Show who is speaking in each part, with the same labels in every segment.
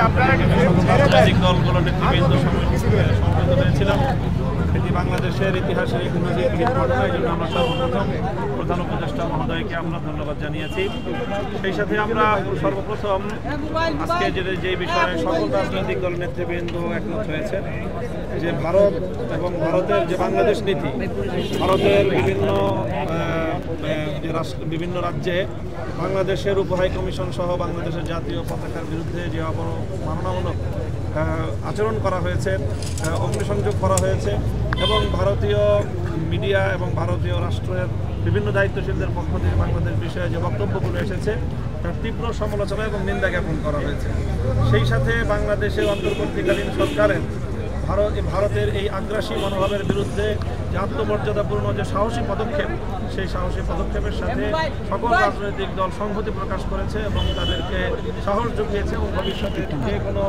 Speaker 1: রাজনৈতিক দলগুলোর নেতৃবৃন্দ সমবেত হয়েছিলাম। এটি বাংলাদেশের ইতিহাসে এক নজিরবিহীন ঘটনা। এই জন্য আমরা সর্বপ্রথম প্রধান উপদেষ্টা মহোদয়কে আমরা ধন্যবাদ জানিয়েছি। সেই সাথে আমরা সর্বপ্রথম আজকে যে বিষয়ে সকল রাজনৈতিক দল নেতৃবৃন্দ একমত হয়েছে যে ভারত এবং ভারতের যে বাংলাদেশ নীতি, ভারতের বিভিন্ন রাজ্যে বাংলাদেশের উপহাই কমিশন সহ বাংলাদেশের জাতীয় পতাকার বিরুদ্ধে যে অবমাননামূলক আচরণ করা হয়েছে, অগ্নিসংযোগ করা হয়েছে এবং ভারতীয় মিডিয়া এবং ভারতীয় রাষ্ট্রের বিভিন্ন দায়িত্বশীলদের পক্ষ থেকে বাংলাদেশ বিষয়ে যে বক্তব্যগুলো এসেছে তার তীব্র সমালোচনা এবং নিন্দা জ্ঞাপন করা হয়েছে। সেই সাথে বাংলাদেশের অন্তর্বর্তীকালীন সরকারের ভারতের এই আগ্রাসী মনোভাবের বিরুদ্ধে যে আত্মমর্যাদাপূর্ণ যে সাহসী পদক্ষেপ, সেই সাহসী পদক্ষেপের সাথে সকল রাজনৈতিক দল সংহতি প্রকাশ করেছে এবং তাদেরকে সাহস জুগিয়েছে এবং ভবিষ্যতে যে কোনো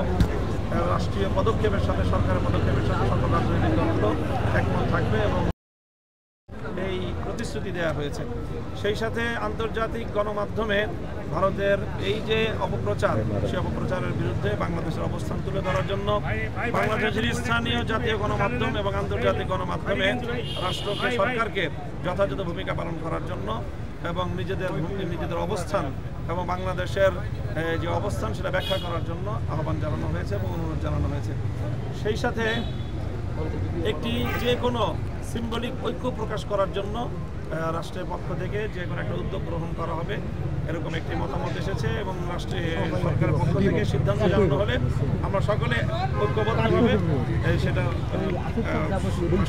Speaker 1: রাষ্ট্রীয় পদক্ষেপের সাথে, সরকারের পদক্ষেপের সাথে সকল রাজনৈতিক দলগুলো একমত থাকবে এবং এই প্রতিশ্রুতি দেওয়া হয়েছে। সেই সাথে আন্তর্জাতিক গণমাধ্যমে ভারতের এই যে অপপ্রচার, সেই অপপ্রচারের বিরুদ্ধে বাংলাদেশের অবস্থান তুলে ধরার জন্য বাংলাদেশের স্থানীয় জাতীয় গণমাধ্যম এবং আন্তর্জাতিক গণমাধ্যমে রাষ্ট্রকে, সরকারকে যথাযথ ভূমিকা পালন করার জন্য এবং নিজেদের অবস্থান এবং বাংলাদেশের যে অবস্থান সেটা ব্যাখ্যা করার জন্য আহ্বান জানানো হয়েছে এবং অনুরোধ জানানো হয়েছে। সেই সাথে একটি যে কোনো সিম্বলিক ঐক্য প্রকাশ করার জন্য রাষ্ট্রের পক্ষ থেকে যে কোনো একটা উদ্যোগ গ্রহণ করা হবে, এরকম একটি মতামত এসেছে এবং সরকারের পক্ষ থেকে সিদ্ধান্ত জানানো হলে আমরা সকলে ঐক্যবদ্ধভাবে সেটা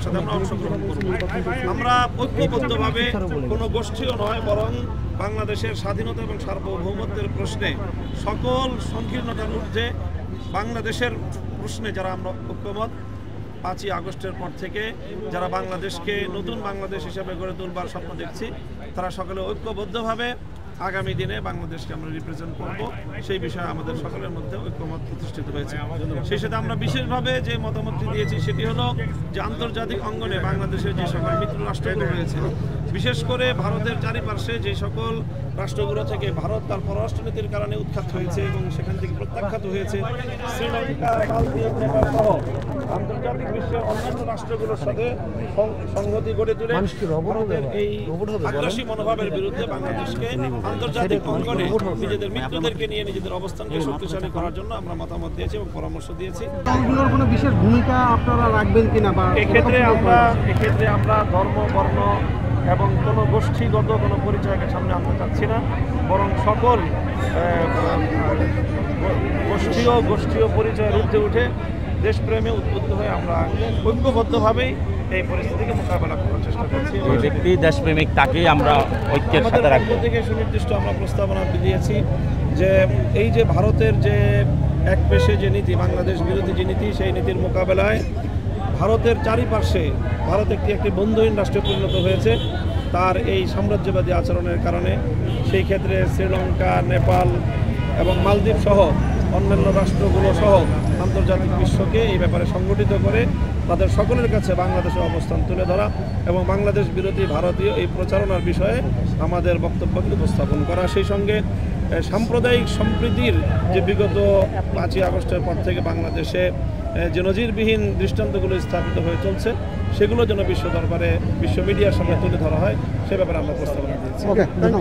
Speaker 1: সাথে আমরা অংশগ্রহণ করব। আমরা ঐক্যবদ্ধভাবে কোনো গোষ্ঠীও নয়, বরং বাংলাদেশের স্বাধীনতা এবং সার্বভৌমত্বের প্রশ্নে সকল সংকীর্ণতার ঊর্ধ্বে বাংলাদেশের প্রশ্নে যারা আমরা ঐক্যমত, 5ই আগস্টের পর থেকে যারা বাংলাদেশকে নতুন বাংলাদেশ হিসেবে গড়ে তুলবার স্বপ্ন দেখছি, তারা সকলে ঐক্যবদ্ধভাবে আগামী দিনে বাংলাদেশকে আমরা রিপ্রেজেন্ট করব, সেই বিষয়ে আমাদের সকলের মধ্যে ঐক্যমত প্রতিষ্ঠিত হয়েছে। সেই সাথে আমরা বিশেষভাবে যে মতামতটি দিয়েছি সেটি হলো যে আন্তর্জাতিক অঙ্গনে বাংলাদেশের যে সকল মিত্র রাষ্ট্রগুলো রয়েছে, বিশেষ করে ভারতের চারিপাশে যে সকল রাষ্ট্রগুলো থেকে ভারত তার পররাষ্ট্রনীতির কারণে উৎখাত হয়েছে এবং সেখান থেকে প্রত্যাখ্যাত হয়েছে, শ্রীলঙ্কা, মালদ্বীপ, নেপাল সহ আন্তর্জাতিক বিশ্বের অন্যান্য রাষ্ট্রগুলোর সাথে সংহতি গড়ে তুলে ভারতের এই আগ্রাসী মনোভাবের বিরুদ্ধে বাংলাদেশকে আন্তর্জাতিক অঙ্গনে নিজেদের মিত্রদেরকে নিয়ে নিজেদের অবস্থানকে শক্তিশালী করার জন্য আমরা মতামত দিয়েছি এবং পরামর্শ দিয়েছি।
Speaker 2: দলগুলোর কোনো বিশেষ ভূমিকা আপনারা রাখবেন কিনা বা
Speaker 1: এক্ষেত্রে আমরা ধর্ম, বর্ণ এবং কোনো গোষ্ঠীগত কোনো পরিচয়কে সামনে আনতে চাচ্ছি না, বরং সকল গোষ্ঠীয় পরিচয়ের ঊর্ধ্বে উঠে দেশপ্রেমে উদ্বুদ্ধ হয়ে আমরা ঐক্যবদ্ধভাবেই এই পরিস্থিতিকে মোকাবেলা করার চেষ্টা করছি।
Speaker 3: ব্যক্তি দেশপ্রেমিক তাকেই আমরা ঐক্যের সাথে রাখবো
Speaker 1: থেকে সুনির্দিষ্ট আমরা প্রস্তাবনা দিয়েছি যে এই যে ভারতের যে এক পেশে যে নীতি, বাংলাদেশ বিরোধী যে নীতি, সেই নীতির মোকাবেলায় ভারতের চারিপাশে ভারত একটি বন্ধুহীন রাষ্ট্রে পরিণত হয়েছে তার এই সাম্রাজ্যবাদী আচরণের কারণে। সেই ক্ষেত্রে শ্রীলঙ্কা, নেপাল এবং মালদ্বীপ সহ অন্যান্য রাষ্ট্রগুলো সহ আন্তর্জাতিক বিশ্বকে এই ব্যাপারে সংগঠিত করে তাদের সকলের কাছে বাংলাদেশের অবস্থান তুলে ধরা এবং বাংলাদেশ বিরোধী ভারতীয় এই প্রচারণার বিষয়ে আমাদের বক্তব্যকে উপস্থাপন করা। সেই সঙ্গে সাম্প্রদায়িক সম্প্রীতির যে বিগত 5ই আগস্টের পর থেকে বাংলাদেশে যে নজিরবিহীন দৃষ্টান্তগুলো স্থাপিত হয়ে চলছে, সেগুলো যেন বিশ্ব দরবারে, বিশ্ব মিডিয়ার সামনে তুলে ধরা হয়, সে ব্যাপারে আমরা প্রস্তাবনা দিয়েছি।